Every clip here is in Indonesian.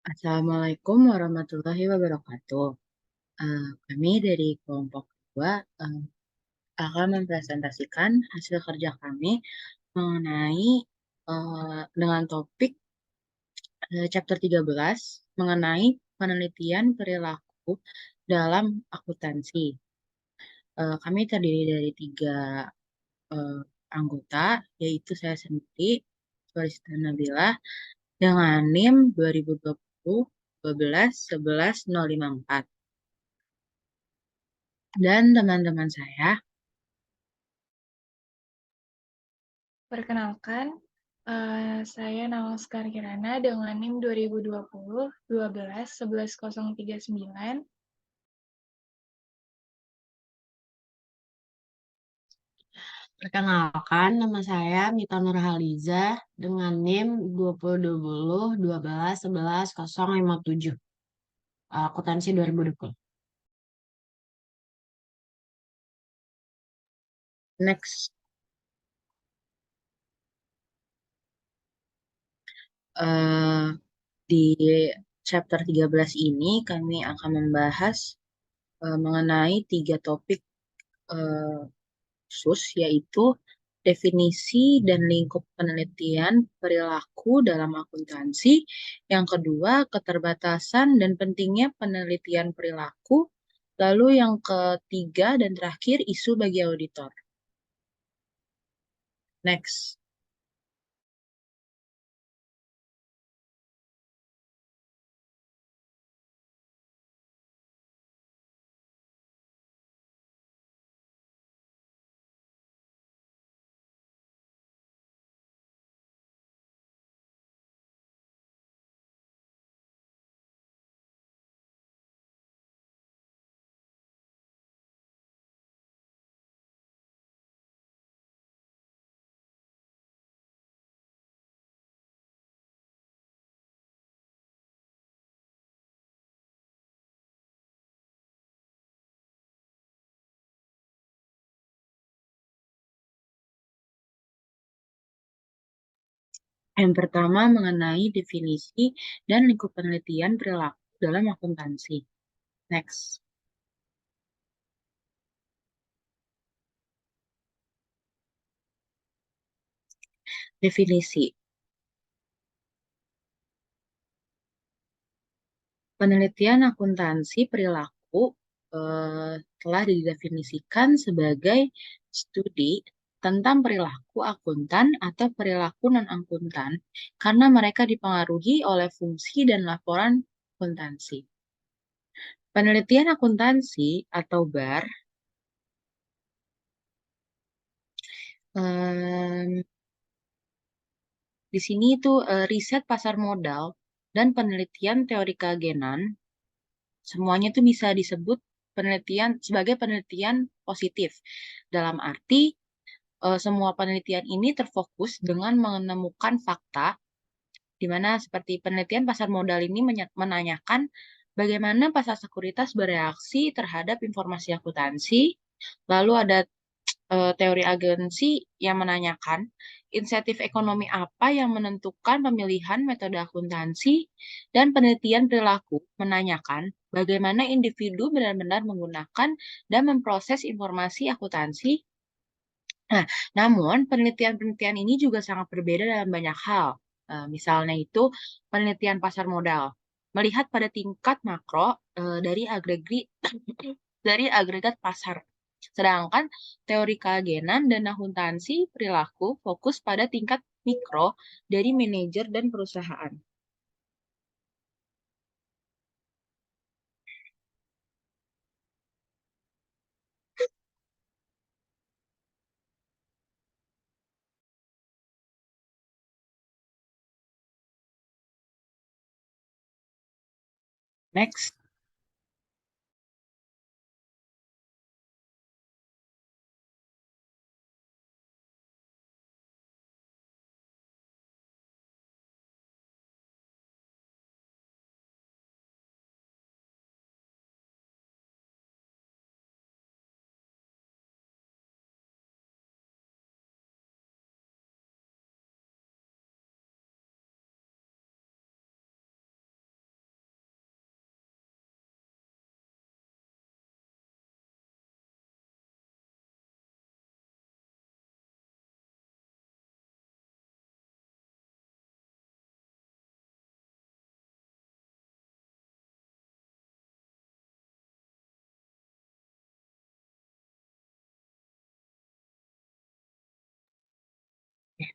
Assalamualaikum warahmatullahi wabarakatuh. Kami dari kelompok 2 eh, akan mempresentasikan hasil kerja kami mengenai dengan topik chapter 13 mengenai penelitian perilaku dalam akuntansi. Kami terdiri dari 3 eh, anggota, yaitu saya sendiri, Solista Nabila, dengan NIM 2020 12 11 054. Dan teman-teman saya, Perkenalkan, saya Nawangskar Kirana dengan NIM 2020 12 11 039. Perkenalkan, nama saya Mita Nurhaliza dengan NIM 2020 12 11 057. Akuntansi 2020. next, eh, di chapter 13 ini kami akan membahas mengenai 3 topik eh, khusus, yaitu definisi dan lingkup penelitian perilaku dalam akuntansi. Yang kedua, keterbatasan dan pentingnya penelitian perilaku. Lalu yang ketiga dan terakhir, isu bagi auditor. Next. Yang pertama mengenai definisi dan lingkup penelitian perilaku dalam akuntansi. Next. Definisi. Penelitian akuntansi perilaku telah didefinisikan sebagai studi tentang perilaku akuntan atau perilaku non-akuntan karena mereka dipengaruhi oleh fungsi dan laporan akuntansi. Penelitian akuntansi atau BAR em, di sini itu riset pasar modal dan penelitian teori keagenan, semuanya itu bisa disebut penelitian sebagai penelitian positif. Dalam arti semua penelitian ini terfokus dengan menemukan fakta, di mana seperti penelitian pasar modal ini menanyakan bagaimana pasar sekuritas bereaksi terhadap informasi akuntansi. Lalu ada teori agensi yang menanyakan insentif ekonomi apa yang menentukan pemilihan metode akuntansi, dan penelitian perilaku menanyakan bagaimana individu benar-benar menggunakan dan memproses informasi akuntansi. Nah, namun penelitian-penelitian ini juga sangat berbeda dalam banyak hal. Misalnya itu penelitian pasar modal melihat pada tingkat makro dari dari agregat pasar. Sedangkan teori keagenan dan akuntansi perilaku fokus pada tingkat mikro dari manajer dan perusahaan. Next.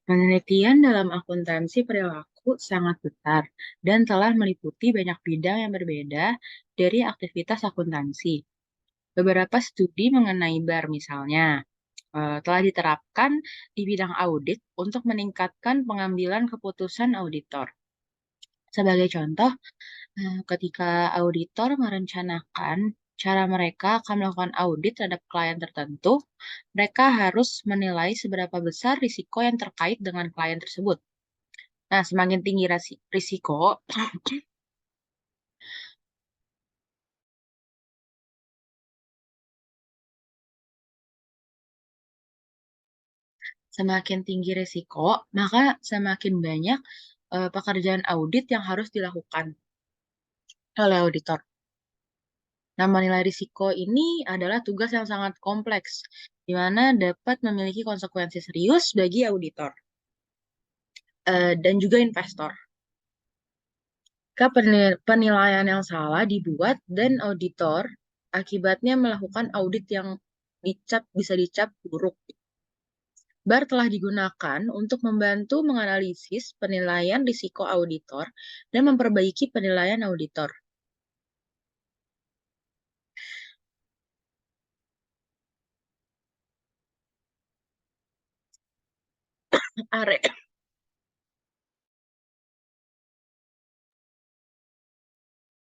Penelitian dalam akuntansi perilaku sangat besar dan telah meliputi banyak bidang yang berbeda dari aktivitas akuntansi. Beberapa studi mengenai BAR misalnya telah diterapkan di bidang audit untuk meningkatkan pengambilan keputusan auditor. Sebagai contoh, ketika auditor merencanakan cara mereka akan melakukan audit terhadap klien tertentu, mereka harus menilai seberapa besar risiko yang terkait dengan klien tersebut. Nah, semakin tinggi risiko, semakin tinggi risiko, maka semakin banyak pekerjaan audit yang harus dilakukan oleh auditor. Nah, menilai risiko ini adalah tugas yang sangat kompleks, di mana dapat memiliki konsekuensi serius bagi auditor dan juga investor. Jika penilaian yang salah dibuat dan auditor akibatnya melakukan audit yang bisa dicap buruk. BAR telah digunakan untuk membantu menganalisis penilaian risiko auditor dan memperbaiki penilaian auditor.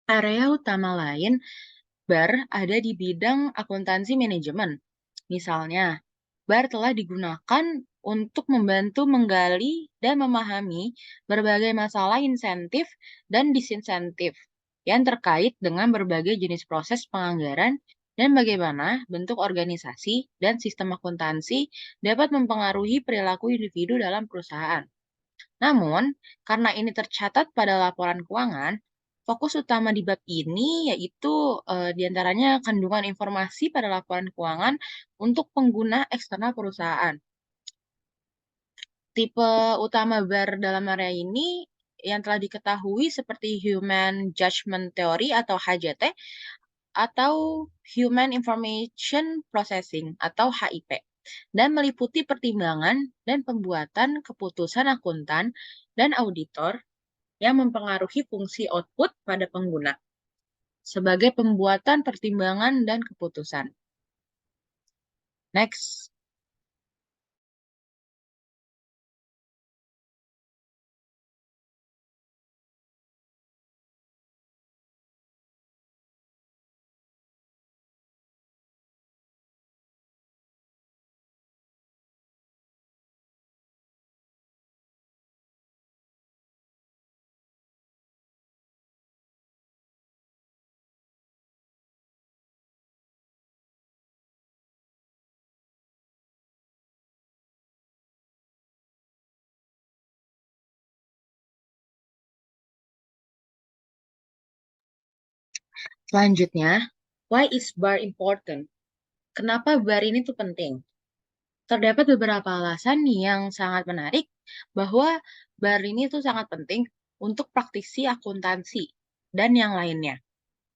Area utama lain BAR ada di bidang akuntansi manajemen. Misalnya, BAR telah digunakan untuk membantu menggali dan memahami berbagai masalah insentif dan disinsentif yang terkait dengan berbagai jenis proses penganggaran dan bagaimana bentuk organisasi dan sistem akuntansi dapat mempengaruhi perilaku individu dalam perusahaan. Namun, karena ini tercatat pada laporan keuangan, fokus utama di bab ini yaitu diantaranya kandungan informasi pada laporan keuangan untuk pengguna eksternal perusahaan. Tipe utama BAR dalam area ini yang telah diketahui seperti Human Judgment Theory atau HJT atau Human Information Processing atau HIP dan meliputi pertimbangan dan pembuatan keputusan akuntan dan auditor yang mempengaruhi fungsi output pada pengguna sebagai pembuatan pertimbangan dan keputusan. Next. Selanjutnya, why is BAR important? Kenapa BAR ini tuh penting? Terdapat beberapa alasan yang sangat menarik bahwa BAR ini tuh sangat penting untuk praktisi akuntansi dan yang lainnya.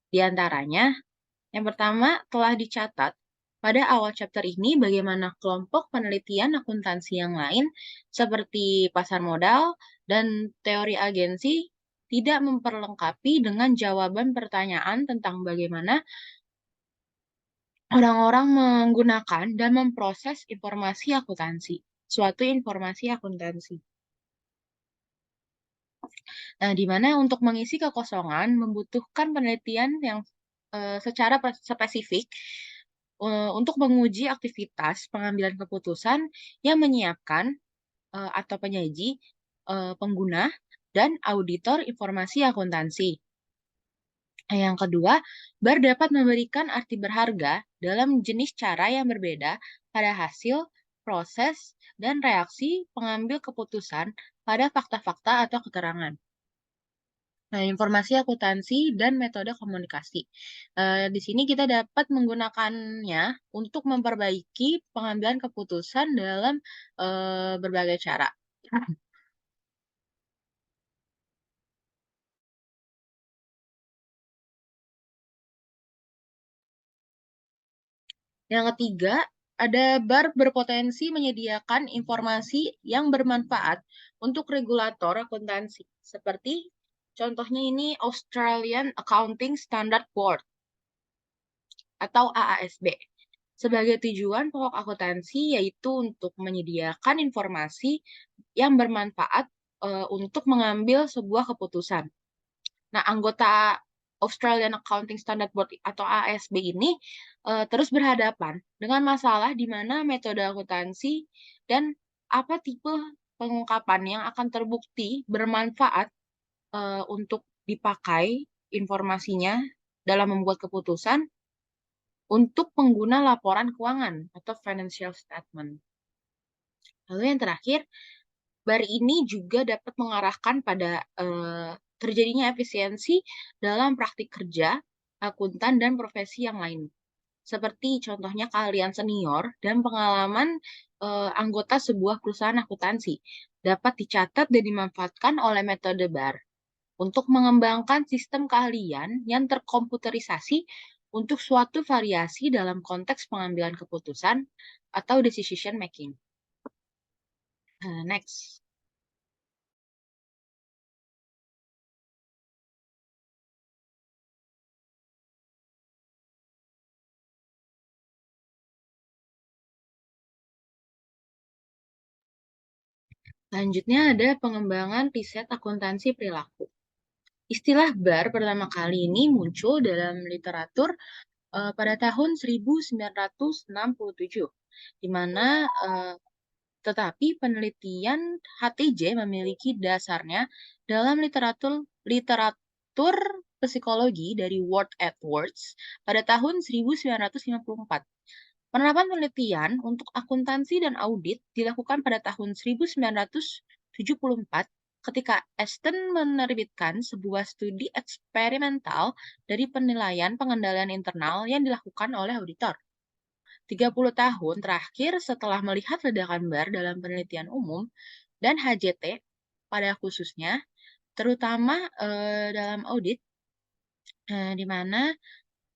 Di antaranya, yang pertama telah dicatat pada awal chapter ini bagaimana kelompok penelitian akuntansi yang lain seperti pasar modal dan teori agensi tidak memperlengkapi dengan jawaban pertanyaan tentang bagaimana orang-orang menggunakan dan memproses informasi akuntansi, suatu informasi akuntansi. Nah, di mana untuk mengisi kekosongan membutuhkan penelitian yang secara spesifik untuk menguji aktivitas pengambilan keputusan yang menyiapkan atau penyaji, pengguna, dan auditor informasi akuntansi. Yang kedua, BAR dapat memberikan arti berharga dalam jenis cara yang berbeda pada hasil, proses, dan reaksi pengambil keputusan pada fakta-fakta atau keterangan. Nah, informasi akuntansi dan metode komunikasi. Di sini kita dapat menggunakannya untuk memperbaiki pengambilan keputusan dalam berbagai cara. Yang ketiga, BAR berpotensi menyediakan informasi yang bermanfaat untuk regulator akuntansi, seperti contohnya ini Australian Accounting Standard Board atau AASB. Sebagai tujuan pokok akuntansi yaitu untuk menyediakan informasi yang bermanfaat untuk mengambil sebuah keputusan. Nah, anggota Australian Accounting Standard Board atau AASB ini terus berhadapan dengan masalah di mana metode akuntansi dan apa tipe pengungkapan yang akan terbukti bermanfaat untuk dipakai informasinya dalam membuat keputusan untuk pengguna laporan keuangan atau financial statement. Lalu yang terakhir, BAR ini juga dapat mengarahkan pada terjadinya efisiensi dalam praktik kerja, akuntan, dan profesi yang lain. Seperti contohnya keahlian senior dan pengalaman anggota sebuah perusahaan akuntansi dapat dicatat dan dimanfaatkan oleh metode BAR untuk mengembangkan sistem keahlian yang terkomputerisasi untuk suatu variasi dalam konteks pengambilan keputusan atau decision making. Next. Selanjutnya ada pengembangan riset akuntansi perilaku. Istilah BAR pertama kali ini muncul dalam literatur pada tahun 1967, di mana tetapi penelitian HTJ memiliki dasarnya dalam literatur psikologi dari Ward Edwards pada tahun 1954. Penerapan penelitian untuk akuntansi dan audit dilakukan pada tahun 1974 ketika Aston menerbitkan sebuah studi eksperimental dari penilaian pengendalian internal yang dilakukan oleh auditor. 30 tahun terakhir setelah melihat ledakan BAR dalam penelitian umum dan HJT pada khususnya, terutama dalam audit, di mana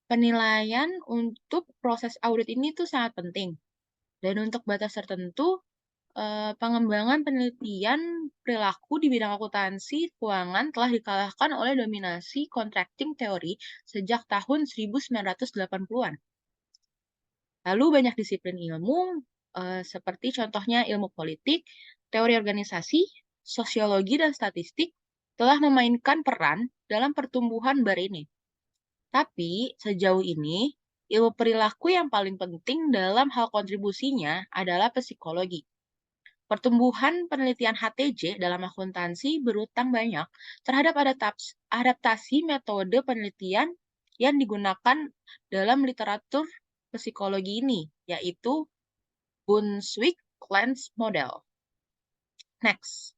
penilaian untuk proses audit ini tuh sangat penting. Dan untuk batas tertentu, pengembangan penelitian perilaku di bidang akuntansi keuangan telah dikalahkan oleh dominasi contracting teori sejak tahun 1980-an. Lalu banyak disiplin ilmu, seperti contohnya ilmu politik, teori organisasi, sosiologi, dan statistik, telah memainkan peran dalam pertumbuhan BAR ini. Tapi sejauh ini, ilmu perilaku yang paling penting dalam hal kontribusinya adalah psikologi. Pertumbuhan penelitian HTJ dalam akuntansi berutang banyak terhadap adaptasi metode penelitian yang digunakan dalam literatur psikologi ini, yaitu Brunswick-Lens model. Next.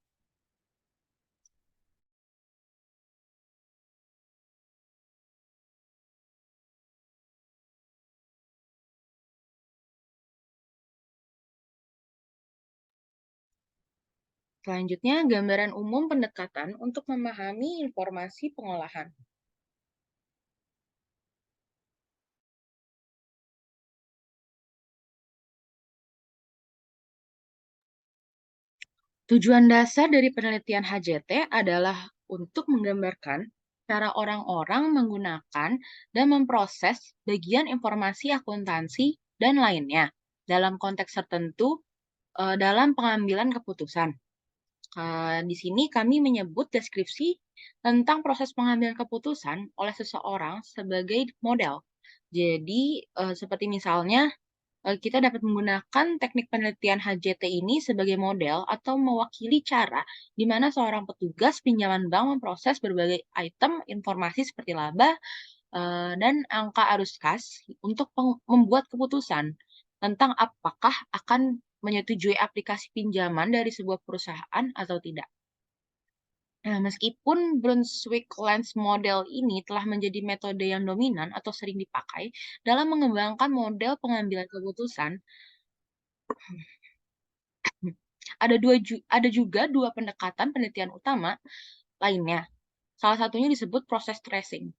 Selanjutnya, gambaran umum pendekatan untuk memahami informasi pengolahan. Tujuan dasar dari penelitian HJT adalah untuk menggambarkan cara orang-orang menggunakan dan memproses bagian informasi akuntansi dan lainnya dalam konteks tertentu dalam pengambilan keputusan. Di sini kami menyebut deskripsi tentang proses pengambilan keputusan oleh seseorang sebagai model. Jadi, seperti misalnya, kita dapat menggunakan teknik penelitian HJT ini sebagai model atau mewakili cara di mana seorang petugas pinjaman bank memproses berbagai item informasi seperti laba dan angka arus kas untuk membuat keputusan tentang apakah akan menyetujui aplikasi pinjaman dari sebuah perusahaan atau tidak. Nah, meskipun Brunswick-Lens model ini telah menjadi metode yang dominan atau sering dipakai dalam mengembangkan model pengambilan keputusan, ada juga dua pendekatan penelitian utama lainnya. Salah satunya disebut proses tracing.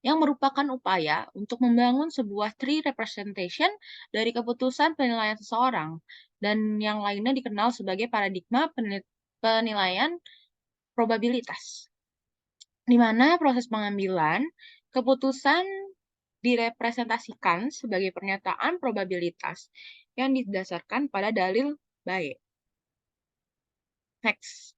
yang merupakan upaya untuk membangun sebuah tree representation dari keputusan penilaian seseorang, dan yang lainnya dikenal sebagai paradigma penilaian probabilitas, di mana proses pengambilan keputusan direpresentasikan sebagai pernyataan probabilitas yang didasarkan pada dalil baik. Next.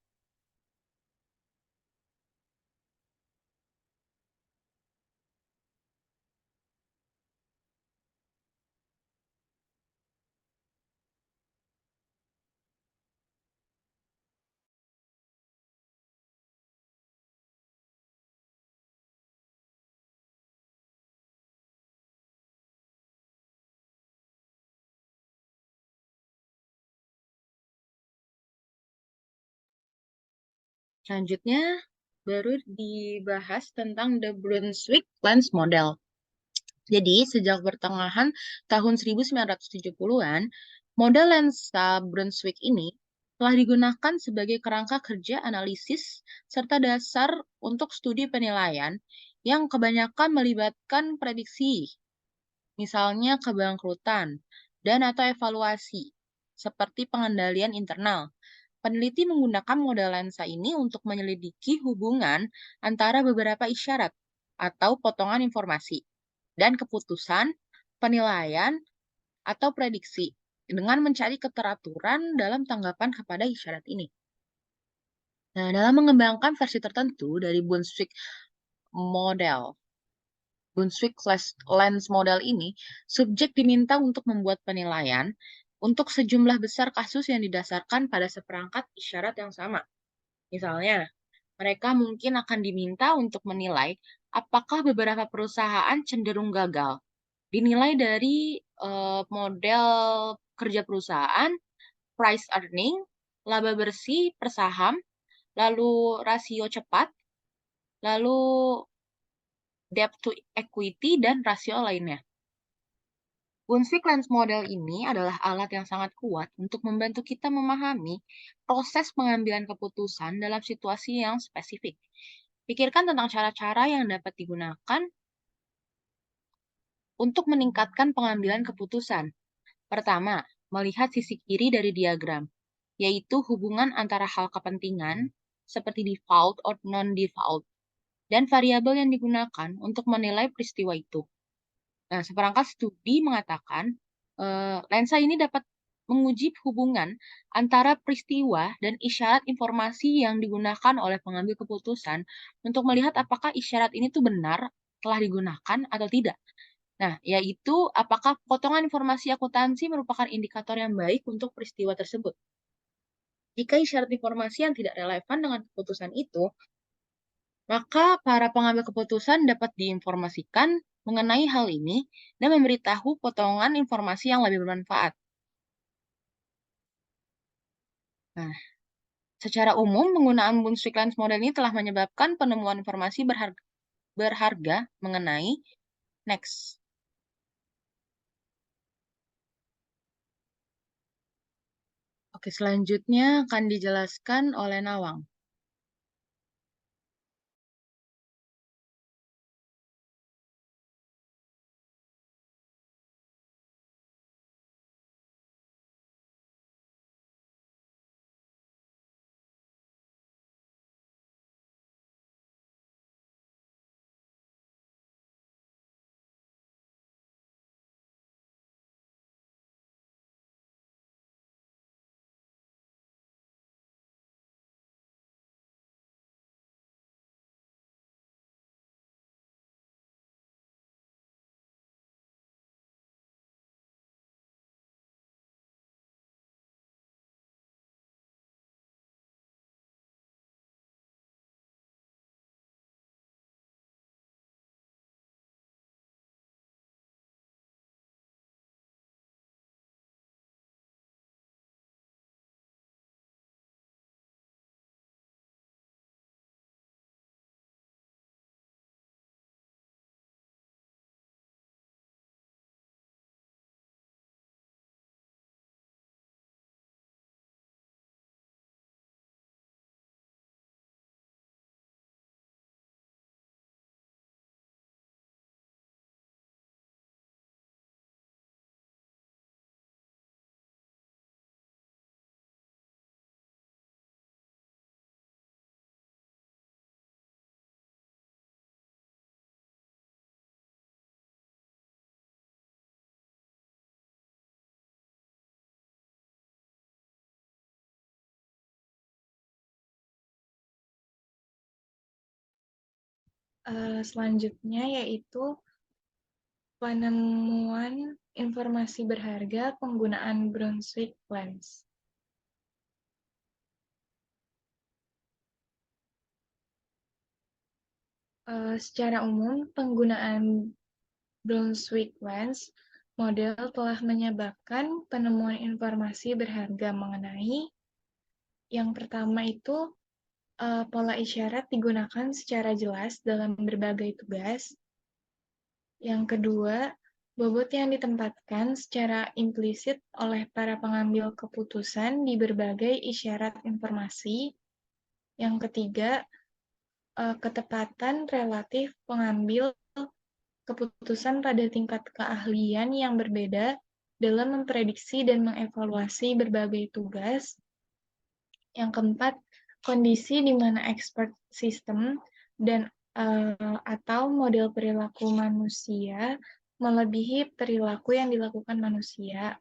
Selanjutnya, baru dibahas tentang the Brunswick Lens Model. Jadi, sejak pertengahan tahun 1970-an, model lensa Brunswick ini telah digunakan sebagai kerangka kerja analisis serta dasar untuk studi penilaian yang kebanyakan melibatkan prediksi, misalnya kebangkrutan, dan atau evaluasi, seperti pengendalian internal. Peneliti menggunakan model lensa ini untuk menyelidiki hubungan antara beberapa isyarat atau potongan informasi dan keputusan, penilaian, atau prediksi dengan mencari keteraturan dalam tanggapan kepada isyarat ini. Nah, dalam mengembangkan versi tertentu dari Brunswick Lens Model ini, subjek diminta untuk membuat penilaian untuk sejumlah besar kasus yang didasarkan pada seperangkat isyarat yang sama. Misalnya, mereka mungkin akan diminta untuk menilai apakah beberapa perusahaan cenderung gagal. Dinilai dari model kerja perusahaan, price earning, laba bersih per saham, lalu rasio cepat, lalu debt to equity, dan rasio lainnya. Brunswick Lens Model ini adalah alat yang sangat kuat untuk membantu kita memahami proses pengambilan keputusan dalam situasi yang spesifik. Pikirkan tentang cara-cara yang dapat digunakan untuk meningkatkan pengambilan keputusan. Pertama, melihat sisi kiri dari diagram, yaitu hubungan antara hal kepentingan, seperti default atau non-default, dan variabel yang digunakan untuk menilai peristiwa itu. Nah, seperangkat studi mengatakan lensa ini dapat menguji hubungan antara peristiwa dan isyarat informasi yang digunakan oleh pengambil keputusan untuk melihat apakah isyarat ini tuh benar telah digunakan atau tidak. Nah, yaitu apakah potongan informasi akuntansi merupakan indikator yang baik untuk peristiwa tersebut. Jika isyarat informasi yang tidak relevan dengan keputusan itu, maka para pengambil keputusan dapat diinformasikan mengenai hal ini dan memberitahu potongan informasi yang lebih bermanfaat. Nah, secara umum, penggunaan Brunswick Lens Model ini telah menyebabkan penemuan informasi berharga mengenai next. Oke, selanjutnya akan dijelaskan oleh Nawang. Selanjutnya yaitu penemuan informasi berharga penggunaan Brunswick Lens. Secara umum, penggunaan Brunswick Lens model telah menyebabkan penemuan informasi berharga mengenai yang pertama itu pola isyarat digunakan secara jelas dalam berbagai tugas. Yang kedua, bobot yang ditempatkan secara implisit oleh para pengambil keputusan di berbagai isyarat informasi. Yang ketiga, ketepatan relatif pengambil keputusan pada tingkat keahlian yang berbeda dalam memprediksi dan mengevaluasi berbagai tugas. Yang keempat, kondisi di mana expert system dan atau model perilaku manusia melebihi perilaku yang dilakukan manusia.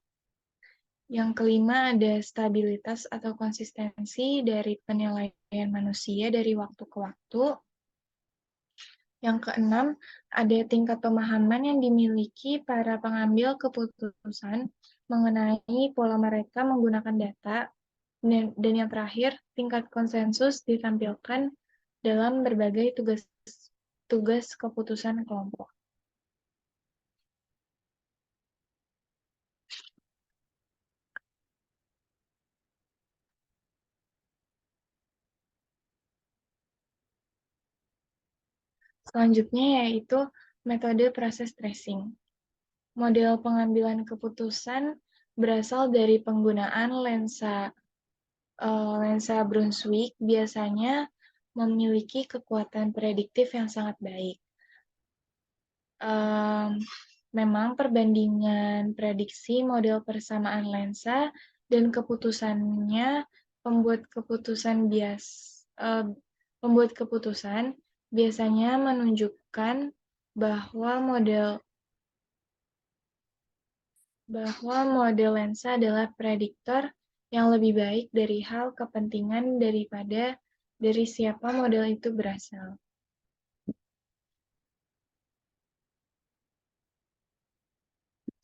Yang kelima, ada stabilitas atau konsistensi dari penilaian manusia dari waktu ke waktu. Yang keenam, ada tingkat pemahaman yang dimiliki para pengambil keputusan mengenai pola mereka menggunakan data. Dan yang terakhir, tingkat konsensus ditampilkan dalam berbagai tugas keputusan kelompok. Selanjutnya yaitu metode proses tracing. Model pengambilan keputusan berasal dari penggunaan lensa Brunswick biasanya memiliki kekuatan prediktif yang sangat baik. Memang perbandingan prediksi model persamaan lensa dan keputusannya pembuat keputusan biasanya menunjukkan bahwa model lensa adalah prediktor yang lebih baik dari hal kepentingan daripada dari siapa model itu berasal.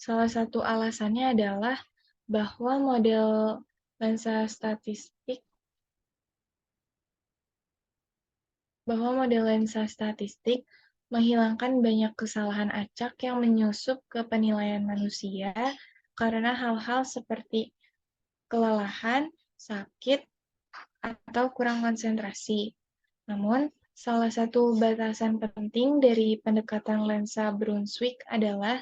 Salah satu alasannya adalah bahwa model lensa statistik menghilangkan banyak kesalahan acak yang menyusup ke penilaian manusia karena hal-hal seperti kelelahan, sakit, atau kurang konsentrasi. Namun, salah satu batasan penting dari pendekatan lensa Brunswick adalah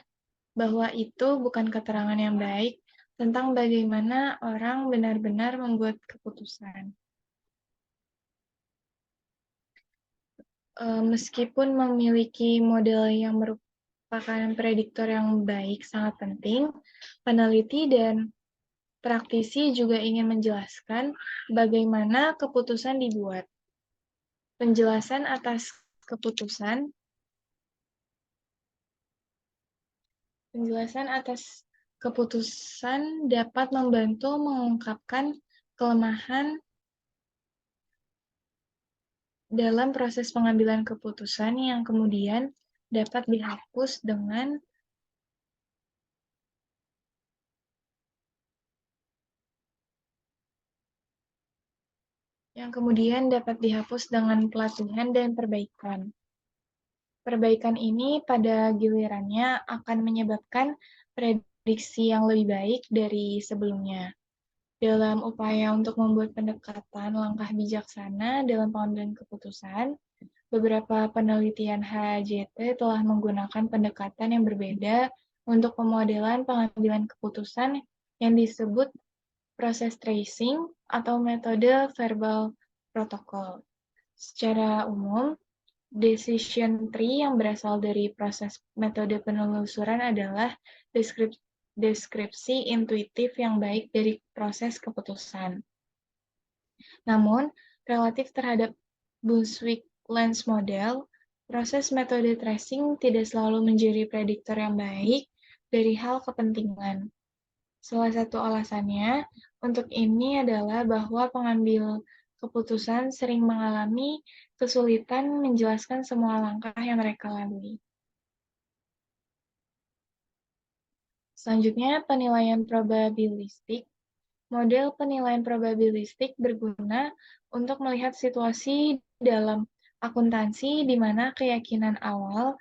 bahwa itu bukan keterangan yang baik tentang bagaimana orang benar-benar membuat keputusan. Meskipun memiliki model yang merupakan prediktor yang baik sangat penting, peneliti dan praktisi juga ingin menjelaskan bagaimana keputusan dibuat. Penjelasan atas keputusan dapat membantu mengungkapkan kelemahan dalam proses pengambilan keputusan yang kemudian dapat dihapus dengan pelatihan dan perbaikan. Perbaikan ini pada gilirannya akan menyebabkan prediksi yang lebih baik dari sebelumnya. Dalam upaya untuk membuat pendekatan langkah bijaksana dalam pengambilan keputusan, beberapa penelitian HJT telah menggunakan pendekatan yang berbeda untuk pemodelan pengambilan keputusan yang disebut proses tracing atau metode verbal protokol. Secara umum, decision tree yang berasal dari proses metode penelusuran adalah deskripsi intuitif yang baik dari proses keputusan. Namun, relatif terhadap Brunswick Lens model, proses metode tracing tidak selalu menjadi prediktor yang baik dari hal kepentingan. Salah satu alasannya untuk ini adalah bahwa pengambil keputusan sering mengalami kesulitan menjelaskan semua langkah yang mereka lalui. Selanjutnya, penilaian probabilistik. Model penilaian probabilistik berguna untuk melihat situasi dalam akuntansi di mana keyakinan awal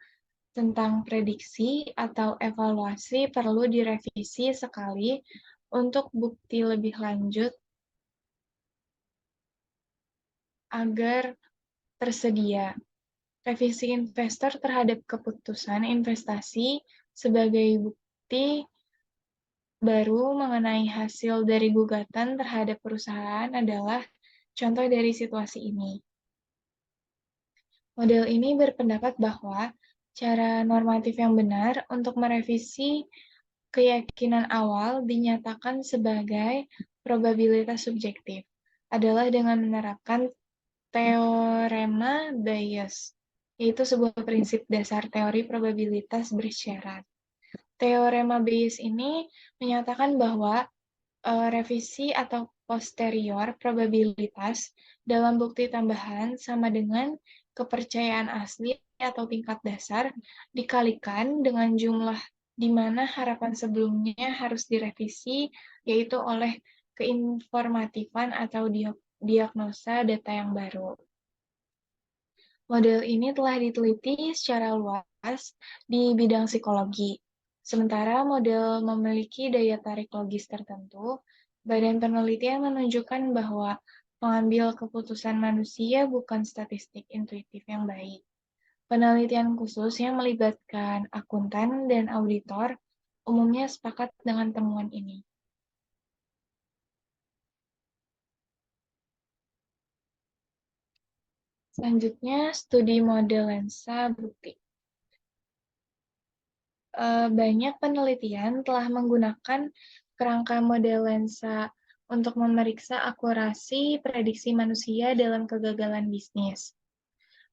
tentang prediksi atau evaluasi perlu direvisi sekali untuk bukti lebih lanjut agar tersedia. Revisi investor terhadap keputusan investasi sebagai bukti baru mengenai hasil dari gugatan terhadap perusahaan adalah contoh dari situasi ini. Model ini berpendapat bahwa cara normatif yang benar untuk merevisi keyakinan awal dinyatakan sebagai probabilitas subjektif adalah dengan menerapkan teorema Bayes, yaitu sebuah prinsip dasar teori probabilitas bersyarat. Teorema Bayes ini menyatakan bahwa revisi atau posterior probabilitas dalam bukti tambahan sama dengan kepercayaan asli atau tingkat dasar dikalikan dengan jumlah di mana harapan sebelumnya harus direvisi, yaitu oleh keinformatifan atau diagnosa data yang baru. Model ini telah diteliti secara luas di bidang psikologi. Sementara model memiliki daya tarik logis tertentu, badan penelitian menunjukkan bahwa pengambil keputusan manusia bukan statistik intuitif yang baik. Penelitian khusus yang melibatkan akuntan dan auditor umumnya sepakat dengan temuan ini. Selanjutnya, studi model lensa bukti. Banyak penelitian telah menggunakan kerangka model lensa untuk memeriksa akurasi prediksi manusia dalam kegagalan bisnis.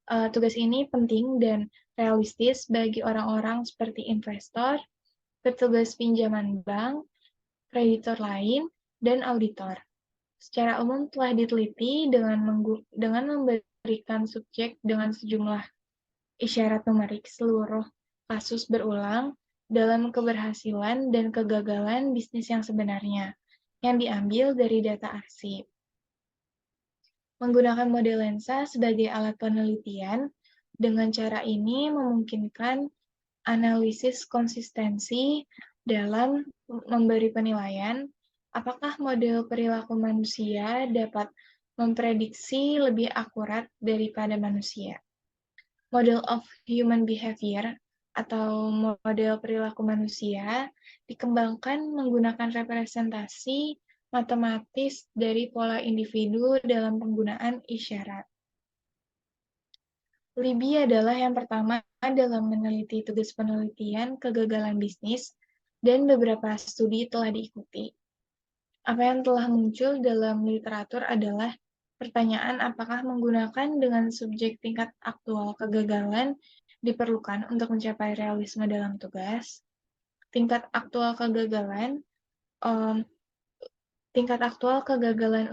Tugas ini penting dan realistis bagi orang-orang seperti investor, petugas pinjaman bank, kreditor lain, dan auditor. Secara umum telah diteliti dengan memberikan subjek dengan sejumlah isyarat numerik seluruh kasus berulang dalam keberhasilan dan kegagalan bisnis yang sebenarnya, yang diambil dari data arsip. Menggunakan model lensa sebagai alat penelitian, dengan cara ini memungkinkan analisis konsistensi dalam memberi penilaian apakah model perilaku manusia dapat memprediksi lebih akurat daripada manusia. Model of Human Behavior atau model perilaku manusia dikembangkan menggunakan representasi matematis dari pola individu dalam penggunaan isyarat. Libby adalah yang pertama dalam meneliti tugas penelitian kegagalan bisnis dan beberapa studi telah diikuti. Apa yang telah muncul dalam literatur adalah pertanyaan apakah menggunakan dengan subjek tingkat aktual kegagalan diperlukan untuk mencapai realisme dalam tugas. Tingkat aktual kegagalan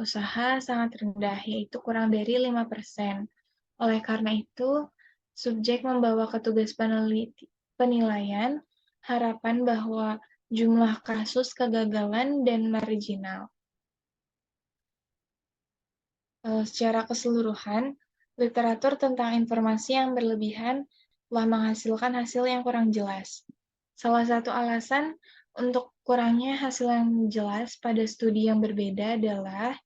usaha sangat rendah, yaitu kurang dari 5%. Oleh karena itu, subjek membawa ke tugas penilaian harapan bahwa jumlah kasus kegagalan dan marginal. Secara keseluruhan, literatur tentang informasi yang berlebihan telah menghasilkan hasil yang kurang jelas. Salah satu alasan untuk kurangnya hasil yang jelas pada studi yang berbeda adalah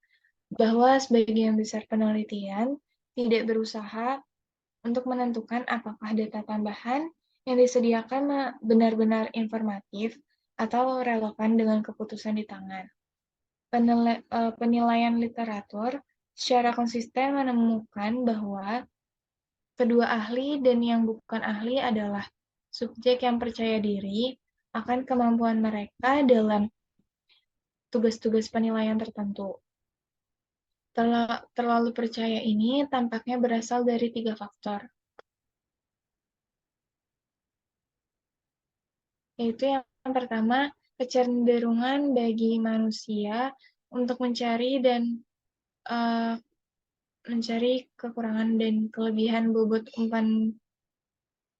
bahwa sebagian besar penelitian tidak berusaha untuk menentukan apakah data tambahan yang disediakan benar-benar informatif atau relevan dengan keputusan di tangan. Penilaian literatur secara konsisten menemukan bahwa kedua ahli dan yang bukan ahli adalah subjek yang percaya diri akan kemampuan mereka dalam tugas-tugas penilaian tertentu. Terlalu percaya ini tampaknya berasal dari 3 faktor, yaitu yang pertama, kecenderungan bagi manusia untuk mencari dan mencari kekurangan dan kelebihan bobot umpan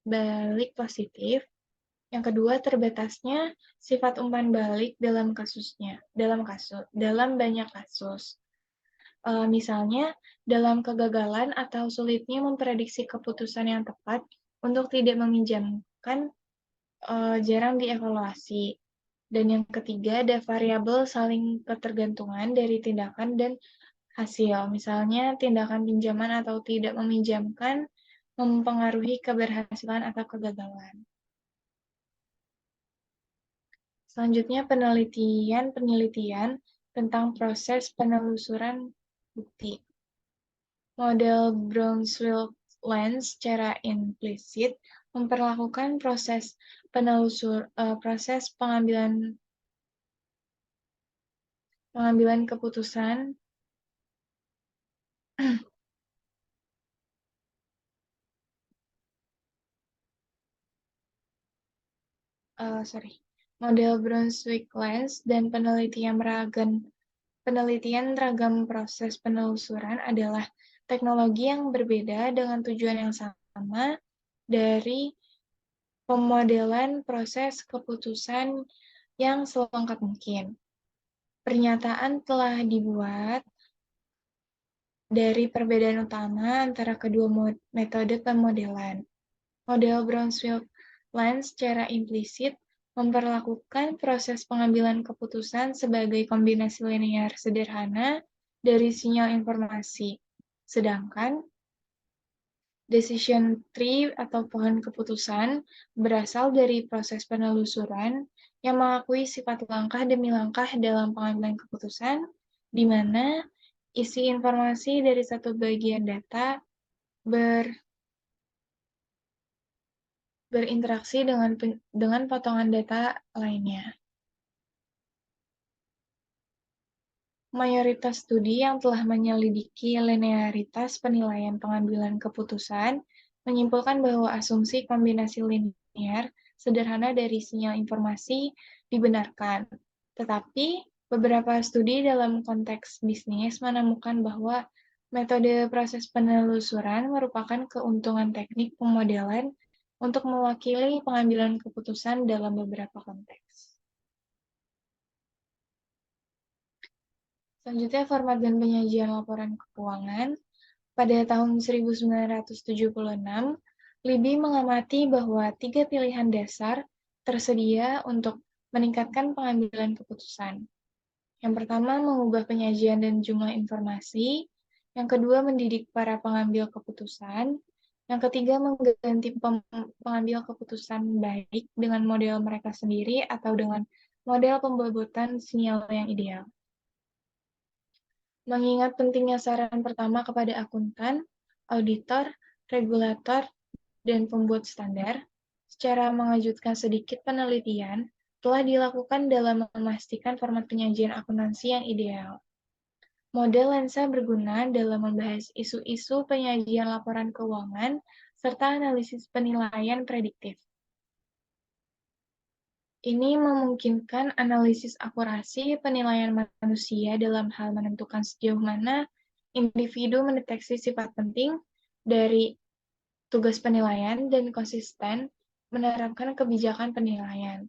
balik positif. Yang kedua, terbatasnya sifat umpan balik dalam banyak kasus. Misalnya, dalam kegagalan atau sulitnya memprediksi keputusan yang tepat untuk tidak meminjamkan jarang dievaluasi. Dan yang ketiga, ada variabel saling ketergantungan dari tindakan dan hasil. Misalnya, tindakan pinjaman atau tidak meminjamkan mempengaruhi keberhasilan atau kegagalan. Selanjutnya, penelitian tentang proses penelusuran bukti. Model Brownsville-Lenz secara implisit memperlakukan proses pengambilan keputusan model Brownsville-Lenz dan penelitian ragam proses penelusuran adalah teknologi yang berbeda dengan tujuan yang sama dari pemodelan proses keputusan yang selengkap mungkin. Pernyataan telah dibuat dari perbedaan utama antara kedua metode pemodelan. Model Brownsville-Lenz secara implisit memperlakukan proses pengambilan keputusan sebagai kombinasi linear sederhana dari sinyal informasi. Sedangkan decision tree atau pohon keputusan berasal dari proses penelusuran yang mengakui sifat langkah demi langkah dalam pengambilan keputusan, di mana isi informasi dari satu bagian data berinteraksi dengan potongan data lainnya. Mayoritas studi yang telah menyelidiki linearitas penilaian pengambilan keputusan menyimpulkan bahwa asumsi kombinasi linear sederhana dari sinyal informasi dibenarkan. Tetapi, beberapa studi dalam konteks bisnis menemukan bahwa metode proses penelusuran merupakan keuntungan teknik pemodelan untuk mewakili pengambilan keputusan dalam beberapa konteks. Selanjutnya, format dan penyajian laporan keuangan. Pada tahun 1976, Libby mengamati bahwa 3 pilihan dasar tersedia untuk meningkatkan pengambilan keputusan. Yang pertama, mengubah penyajian dan jumlah informasi. Yang kedua, mendidik para pengambil keputusan. Yang ketiga, mengganti pengambil keputusan baik dengan model mereka sendiri atau dengan model pembobotan sinyal yang ideal. Mengingat pentingnya saran pertama kepada akuntan, auditor, regulator, dan pembuat standar, secara mengejutkan sedikit penelitian telah dilakukan dalam memastikan format penyajian akuntansi yang ideal. Model lensa berguna dalam membahas isu-isu penyajian laporan keuangan serta analisis penilaian prediktif. Ini memungkinkan analisis akurasi penilaian manusia dalam hal menentukan sejauh mana individu mendeteksi sifat penting dari tugas penilaian dan konsisten menerapkan kebijakan penilaian.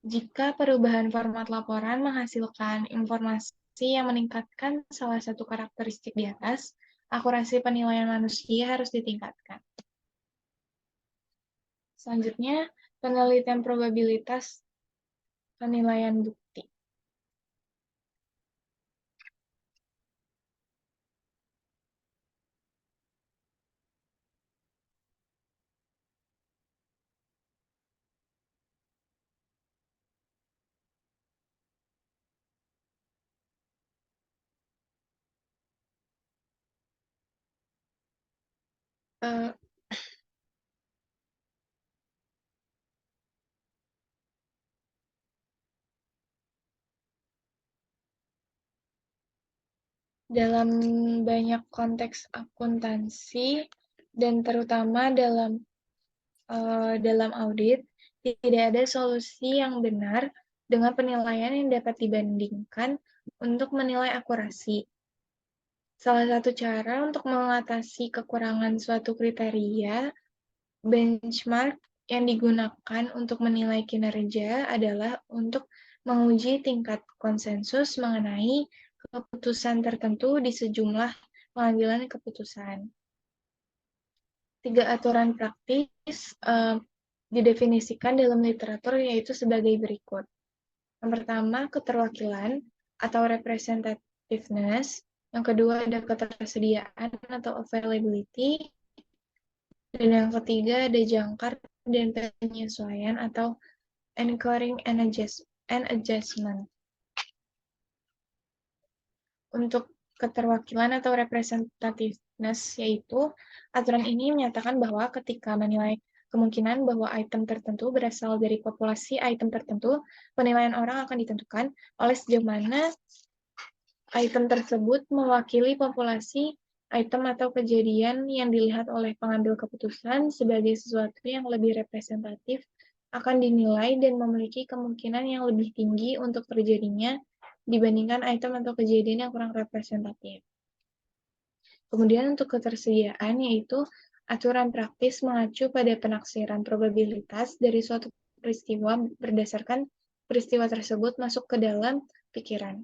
Jika perubahan format laporan menghasilkan informasi yang meningkatkan salah satu karakteristik di atas, akurasi penilaian manusia harus ditingkatkan. Selanjutnya, penelitian probabilitas penilaian bukti. Dalam banyak konteks akuntansi dan terutama dalam audit, tidak ada solusi yang benar dengan penilaian yang dapat dibandingkan untuk menilai akurasi. Salah satu cara untuk mengatasi kekurangan suatu kriteria, benchmark yang digunakan untuk menilai kinerja adalah untuk menguji tingkat konsensus mengenai keputusan tertentu di sejumlah pengambilan keputusan. 3 aturan praktis didefinisikan dalam literatur yaitu sebagai berikut. Yang pertama, keterwakilan atau representativeness. Yang kedua, ada ketersediaan atau availability. Dan yang ketiga, ada jangkar dan penyesuaian atau anchoring and adjustment. Untuk keterwakilan atau representativeness, yaitu aturan ini menyatakan bahwa ketika menilai kemungkinan bahwa item tertentu berasal dari populasi item tertentu, penilaian orang akan ditentukan oleh sejauh mana item tersebut mewakili populasi item atau kejadian yang dilihat oleh pengambil keputusan sebagai sesuatu yang lebih representatif akan dinilai dan memiliki kemungkinan yang lebih tinggi untuk terjadinya dibandingkan item atau kejadian yang kurang representatif. Kemudian untuk ketersediaan yaitu aturan praktis mengacu pada penaksiran probabilitas dari suatu peristiwa berdasarkan peristiwa tersebut masuk ke dalam pikiran.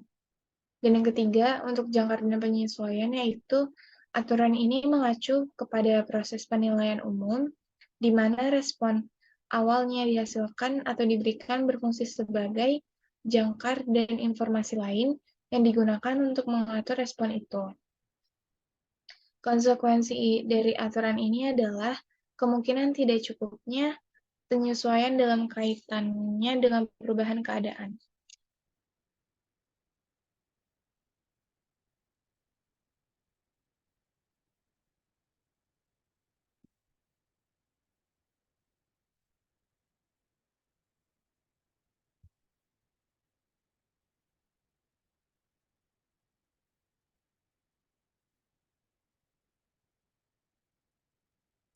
Dan yang ketiga, untuk jangkar dan penyesuaian yaitu aturan ini mengacu kepada proses penilaian umum di mana respon awalnya dihasilkan atau diberikan berfungsi sebagai jangkar dan informasi lain yang digunakan untuk mengatur respon itu. Konsekuensi dari aturan ini adalah kemungkinan tidak cukupnya penyesuaian dalam kaitannya dengan perubahan keadaan.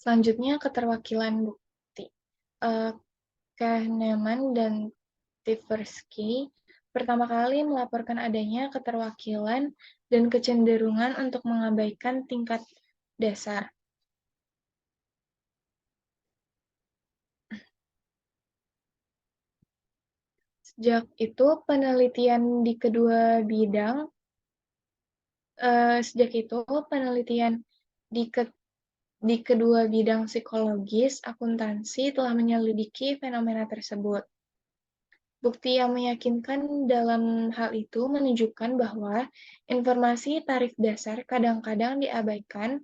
Selanjutnya, keterwakilan bukti. Kahneman dan Tversky pertama kali melaporkan adanya keterwakilan dan kecenderungan untuk mengabaikan tingkat dasar. Sejak itu, penelitian di kedua bidang di kedua bidang psikologis akuntansi telah menyelidiki fenomena tersebut. Bukti yang meyakinkan dalam hal itu menunjukkan bahwa informasi tarif dasar kadang-kadang diabaikan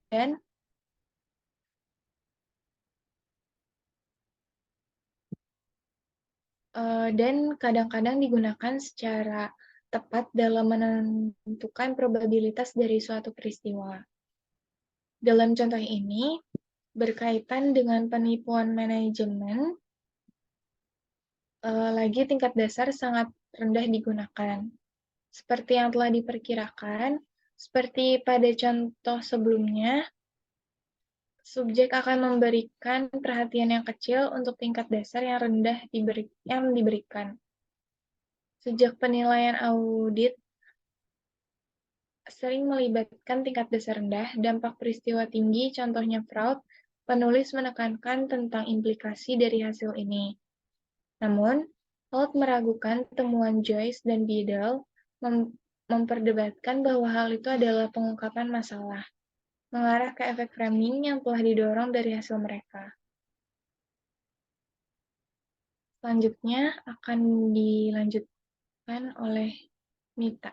dan kadang-kadang digunakan secara tepat dalam menentukan probabilitas dari suatu peristiwa. Dalam contoh ini, berkaitan dengan penipuan manajemen, lagi tingkat dasar sangat rendah digunakan. Seperti yang telah diperkirakan, seperti pada contoh sebelumnya, subjek akan memberikan perhatian yang kecil untuk tingkat dasar yang rendah yang diberikan. Sejak penilaian audit sering melibatkan tingkat dasar rendah, dampak peristiwa tinggi, contohnya fraud, penulis menekankan tentang implikasi dari hasil ini. Namun, Holt meragukan temuan Joyce dan Biddle memperdebatkan bahwa hal itu adalah pengungkapan masalah, mengarah ke efek framing yang telah didorong dari hasil mereka. Selanjutnya akan dilanjutkan oleh Mita.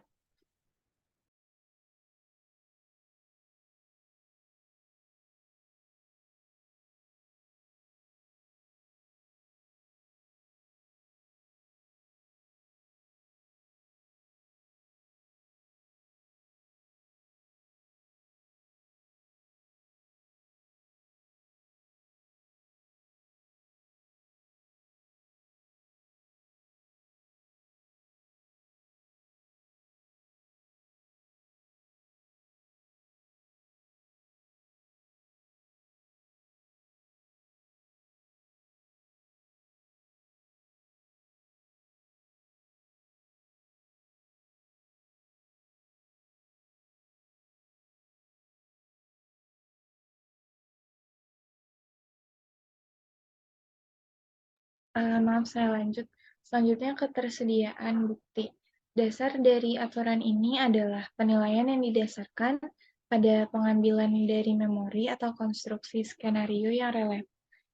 Maaf, saya lanjut. Selanjutnya, ketersediaan bukti. Dasar dari aturan ini adalah penilaian yang didasarkan pada pengambilan dari memori atau konstruksi skenario yang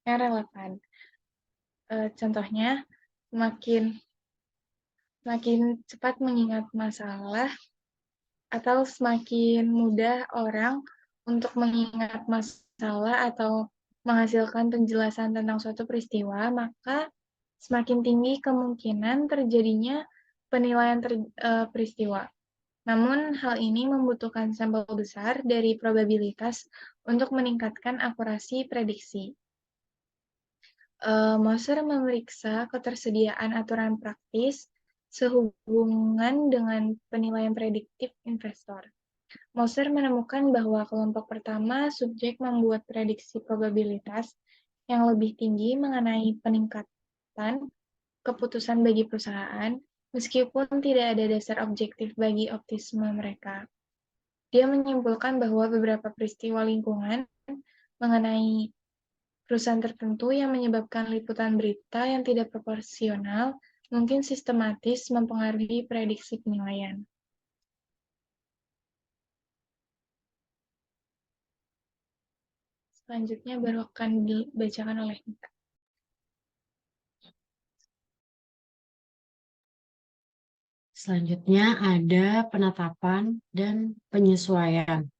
relevan. Contohnya, semakin semakin cepat mengingat masalah atau semakin mudah orang untuk mengingat masalah atau menghasilkan penjelasan tentang suatu peristiwa, maka semakin tinggi kemungkinan terjadinya penilaian peristiwa. Namun, hal ini membutuhkan sampel besar dari probabilitas untuk meningkatkan akurasi prediksi. Moser memeriksa ketersediaan aturan praktis sehubungan dengan penilaian prediktif investor. Moser menemukan bahwa kelompok pertama subjek membuat prediksi probabilitas yang lebih tinggi mengenai peningkatan keputusan bagi perusahaan, meskipun tidak ada dasar objektif bagi optimisme mereka. Dia menyimpulkan bahwa beberapa peristiwa lingkungan mengenai perusahaan tertentu yang menyebabkan liputan berita yang tidak proporsional mungkin sistematis mempengaruhi prediksi penilaian. Selanjutnya baru akan dibacakan oleh Mita. Selanjutnya ada penetapan dan penyesuaian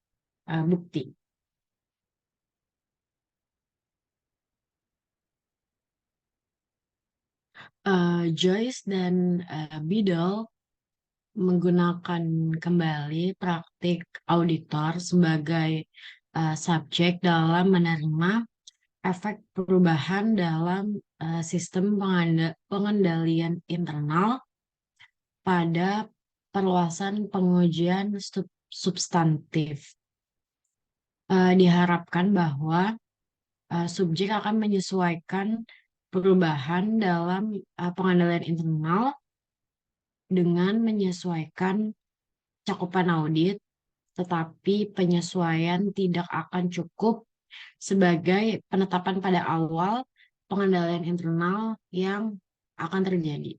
bukti. Joyce dan Biddle menggunakan kembali praktik auditor sebagai subjek dalam menerima efek perubahan dalam sistem pengendalian internal pada perluasan pengujian substantif. Diharapkan bahwa subjek akan menyesuaikan perubahan dalam pengendalian internal dengan menyesuaikan cakupan audit, tetapi penyesuaian tidak akan cukup sebagai penetapan pada awal pengendalian internal yang akan terjadi.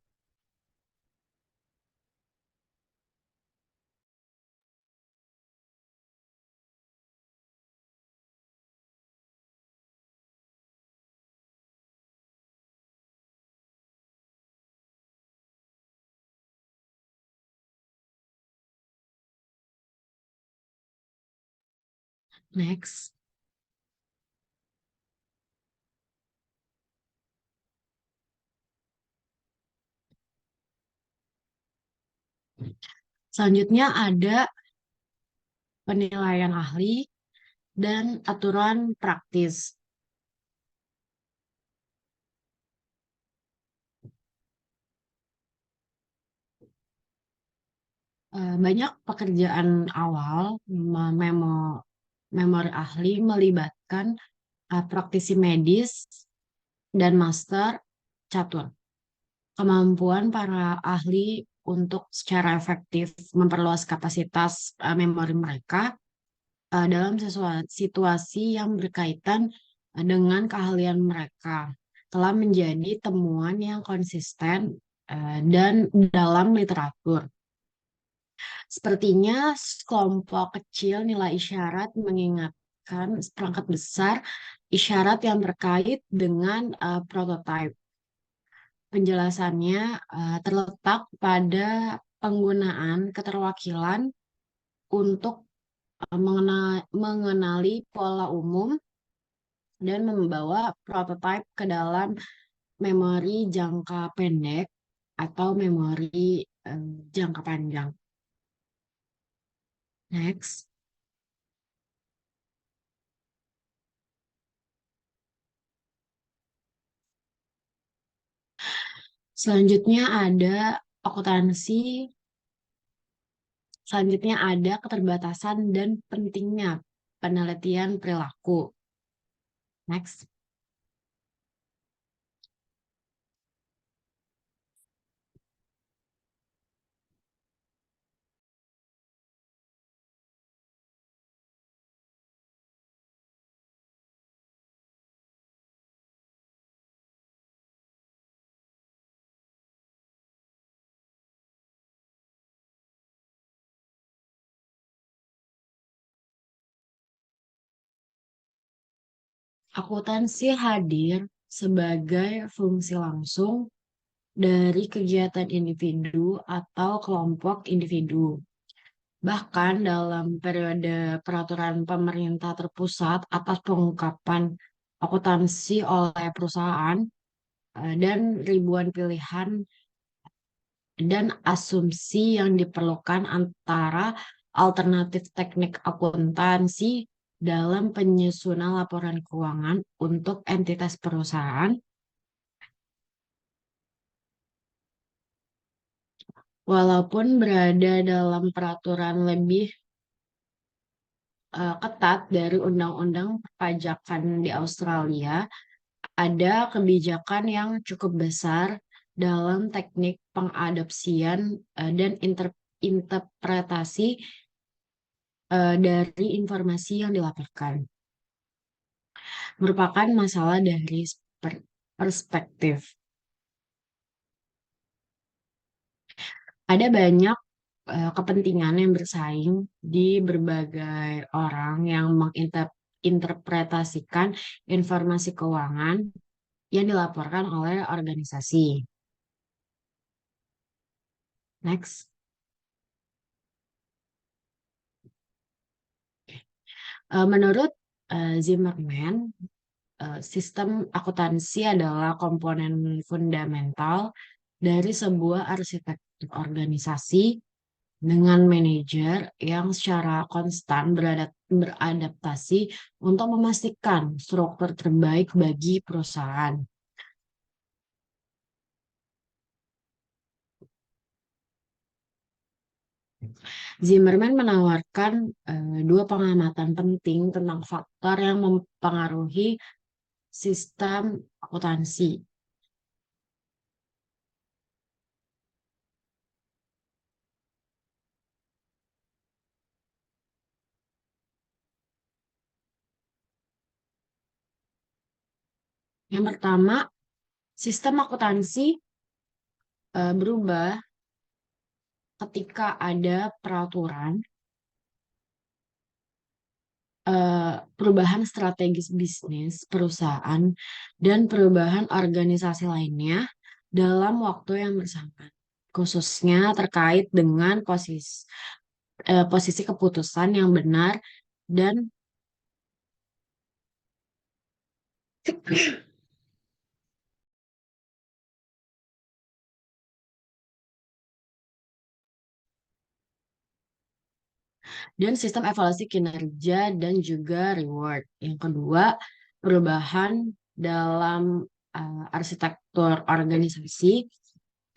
Next. Selanjutnya ada penilaian ahli dan aturan praktis. Banyak pekerjaan awal memori ahli melibatkan praktisi medis dan master catur. Kemampuan para ahli untuk secara efektif memperluas kapasitas memori mereka dalam situasi yang berkaitan dengan keahlian mereka telah menjadi temuan yang konsisten dan dalam literatur. Sepertinya sekelompok kecil nilai isyarat mengingatkan perangkat besar isyarat yang terkait dengan prototipe. Penjelasannya terletak pada penggunaan keterwakilan untuk mengenali pola umum dan membawa prototipe ke dalam memori jangka pendek atau memori jangka panjang. Next. Selanjutnya ada akuntansi. Selanjutnya ada keterbatasan dan pentingnya penelitian perilaku. Next. Akuntansi hadir sebagai fungsi langsung dari kegiatan individu atau kelompok individu. Bahkan dalam periode peraturan pemerintah terpusat atas pengungkapan akuntansi oleh perusahaan dan ribuan pilihan dan asumsi yang diperlukan antara alternatif teknik akuntansi dalam penyusunan laporan keuangan untuk entitas perusahaan, walaupun berada dalam peraturan lebih ketat dari undang-undang perpajakan di Australia, ada kebijakan yang cukup besar dalam teknik pengadopsian dan interpretasi dari informasi yang dilaporkan. Merupakan masalah dari perspektif. Ada banyak kepentingan yang bersaing di berbagai orang yang menginterpretasikan informasi keuangan yang dilaporkan oleh organisasi. Next. Menurut Zimmerman, sistem akuntansi adalah komponen fundamental dari sebuah arsitektur organisasi dengan manajer yang secara konstan beradaptasi untuk memastikan struktur terbaik bagi perusahaan. Zimmerman menawarkan dua pengamatan penting tentang faktor yang mempengaruhi sistem akuntansi. Yang pertama, sistem akuntansi berubah ketika ada peraturan, perubahan strategis bisnis perusahaan, dan perubahan organisasi lainnya dalam waktu yang bersamaan, khususnya terkait dengan posisi keputusan yang benar dan sistem evaluasi kinerja dan juga reward. Yang kedua, perubahan dalam arsitektur organisasi,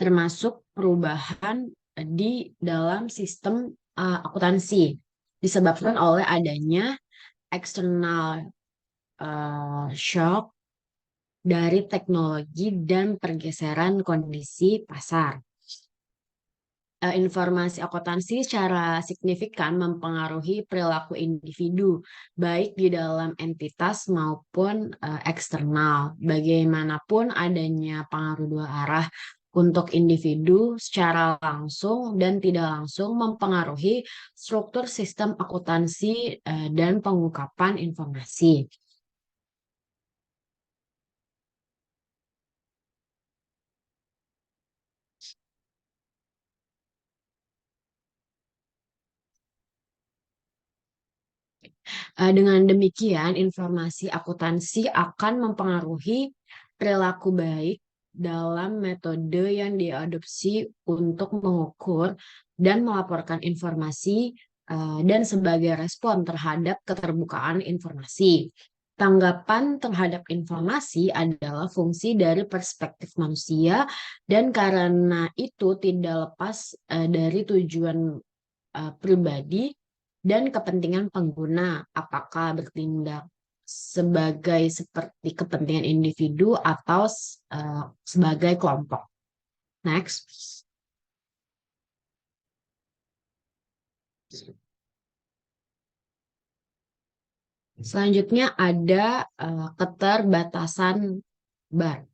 termasuk perubahan di dalam sistem akuntansi, disebabkan oleh adanya eksternal shock dari teknologi dan pergeseran kondisi pasar. Informasi akuntansi secara signifikan mempengaruhi perilaku individu, baik di dalam entitas maupun eksternal. Bagaimanapun adanya pengaruh dua arah untuk individu secara langsung dan tidak langsung mempengaruhi struktur sistem akuntansi dan pengungkapan informasi. Dengan demikian, informasi akuntansi akan mempengaruhi perilaku baik dalam metode yang diadopsi untuk mengukur dan melaporkan informasi dan sebagai respon terhadap keterbukaan informasi. Tanggapan terhadap informasi adalah fungsi dari perspektif manusia dan karena itu tidak lepas dari tujuan pribadi dan kepentingan pengguna, apakah bertindak seperti kepentingan individu atau sebagai kelompok. Next. Selanjutnya ada keterbatasan bar.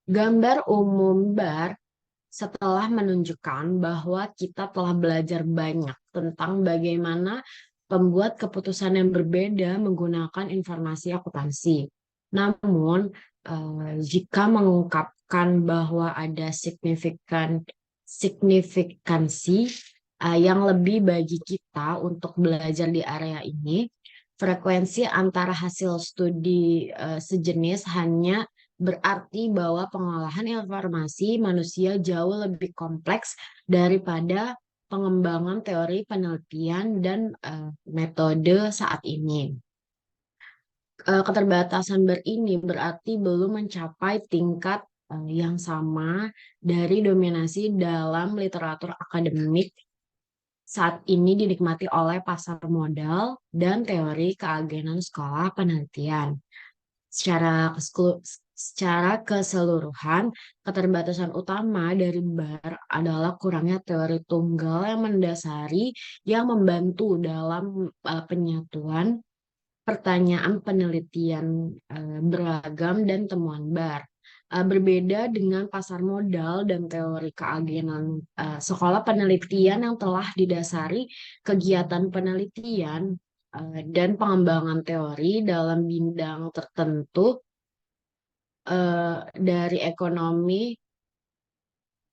Gambar umum bar setelah menunjukkan bahwa kita telah belajar banyak tentang bagaimana pembuat keputusan yang berbeda menggunakan informasi akuntansi. Namun, jika mengungkapkan bahwa ada signifikansi yang lebih bagi kita untuk belajar di area ini, frekuensi antara hasil studi sejenis hanya berarti bahwa pengolahan informasi manusia jauh lebih kompleks daripada pengembangan teori penelitian dan metode saat ini. Keterbatasan ini berarti belum mencapai tingkat yang sama dari dominasi dalam literatur akademik saat ini dinikmati oleh pasar modal dan teori keagenan sekolah penelitian. Secara keseluruhan, keterbatasan utama dari BAR adalah kurangnya teori tunggal yang mendasari yang membantu dalam penyatuan pertanyaan penelitian beragam dan temuan BAR. Berbeda dengan pasar modal dan teori keagenan sekolah penelitian yang telah didasari kegiatan penelitian dan pengembangan teori dalam bidang tertentu dari ekonomi,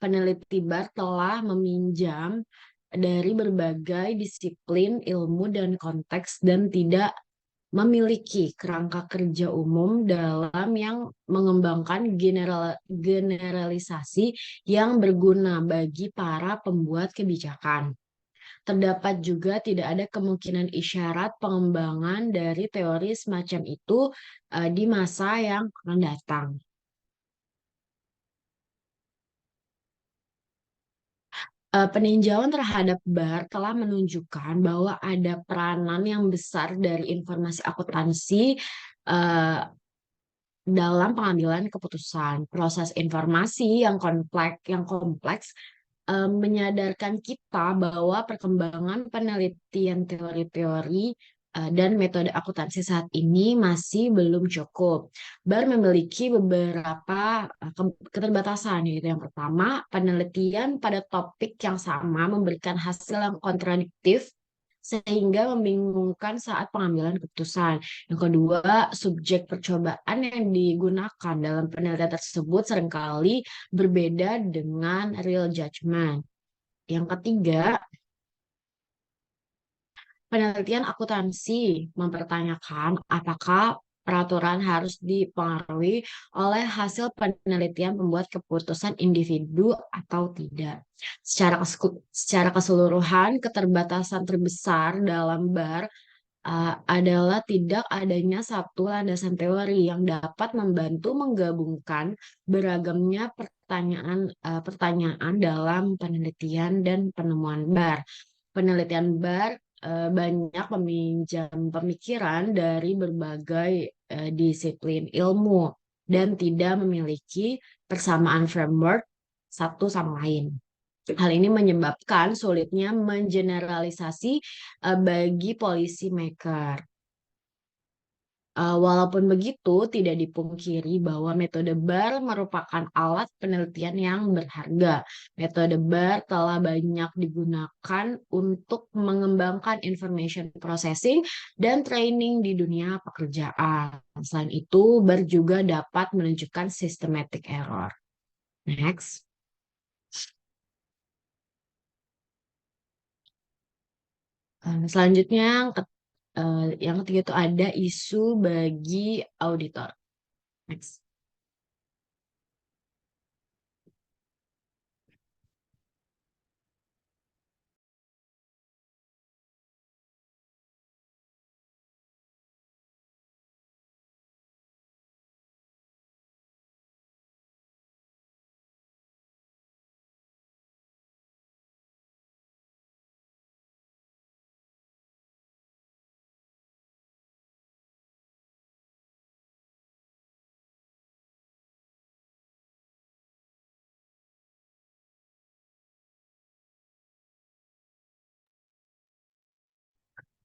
peneliti BAR telah meminjam dari berbagai disiplin ilmu dan konteks dan tidak memiliki kerangka kerja umum dalam yang mengembangkan generalisasi yang berguna bagi para pembuat kebijakan. Terdapat juga tidak ada kemungkinan isyarat pengembangan dari teori semacam itu di masa yang akan datang. Peninjauan terhadap BAR telah menunjukkan bahwa ada peranan yang besar dari informasi akuntansi dalam pengambilan keputusan. Proses informasi yang kompleks menyadarkan kita bahwa perkembangan penelitian teori-teori dan metode akuntansi saat ini masih belum cukup. BAR memiliki beberapa keterbatasan, yaitu yang pertama, penelitian pada topik yang sama memberikan hasil yang kontradiktif sehingga membingungkan saat pengambilan keputusan. Yang kedua, subjek percobaan yang digunakan dalam penelitian tersebut seringkali berbeda dengan real judgment. Yang ketiga, penelitian akuntansi mempertanyakan apakah peraturan harus dipengaruhi oleh hasil penelitian pembuat keputusan individu atau tidak. Secara keseluruhan, keterbatasan terbesar dalam BAR adalah tidak adanya satu landasan teori yang dapat membantu menggabungkan beragamnya pertanyaan dalam penelitian dan penemuan BAR. Penelitian BAR banyak meminjam pemikiran dari berbagai disiplin ilmu dan tidak memiliki persamaan framework satu sama lain. Hal ini menyebabkan sulitnya mengeneralisasi bagi policy maker. Walaupun begitu, tidak dipungkiri bahwa metode BAR merupakan alat penelitian yang berharga. Metode BAR telah banyak digunakan untuk mengembangkan information processing dan training di dunia pekerjaan. Selain itu, BAR juga dapat menunjukkan systematic error. Next. Selanjutnya, yang ketiga itu ada isu bagi auditor. Next.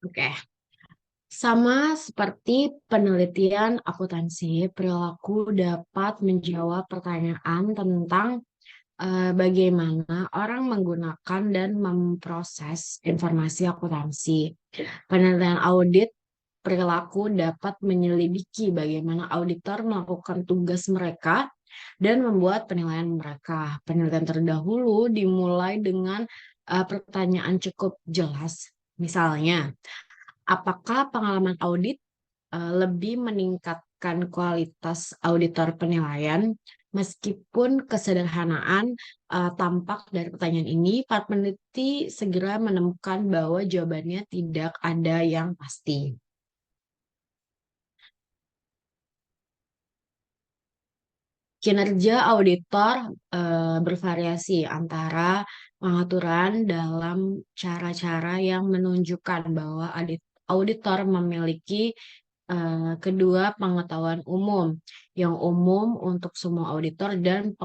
Oke. Sama seperti penelitian akuntansi, perilaku dapat menjawab pertanyaan tentang bagaimana orang menggunakan dan memproses informasi akuntansi. Penelitian audit perilaku dapat menyelidiki bagaimana auditor melakukan tugas mereka dan membuat penilaian mereka. Penelitian terdahulu dimulai dengan pertanyaan cukup jelas. Misalnya, apakah pengalaman audit lebih meningkatkan kualitas auditor penilaian? Meskipun kesederhanaan tampak dari pertanyaan ini, para peneliti segera menemukan bahwa jawabannya tidak ada yang pasti. Kinerja auditor bervariasi antara pengaturan dalam cara-cara yang menunjukkan bahwa auditor memiliki kedua pengetahuan umum, yang umum untuk semua auditor dan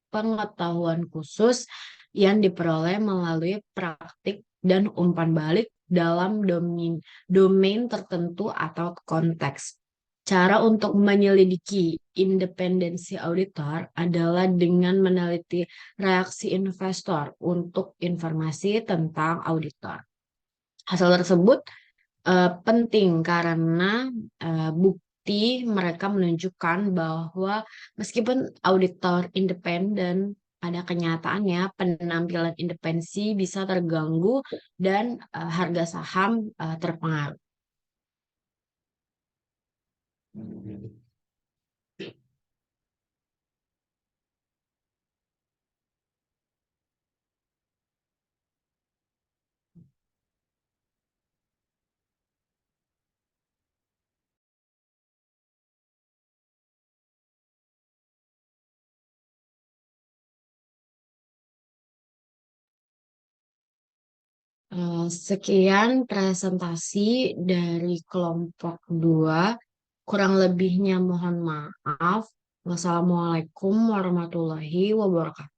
pengetahuan khusus yang diperoleh melalui praktik dan umpan balik dalam domain tertentu atau konteks. Cara untuk menyelidiki independensi auditor adalah dengan meneliti reaksi investor untuk informasi tentang auditor. Hasil tersebut penting karena bukti mereka menunjukkan bahwa meskipun auditor independen, pada kenyataannya penampilan independensi bisa terganggu dan harga saham terpengaruh. Sekian presentasi dari kelompok 2. Kurang lebihnya mohon maaf. Wassalamualaikum warahmatullahi wabarakatuh.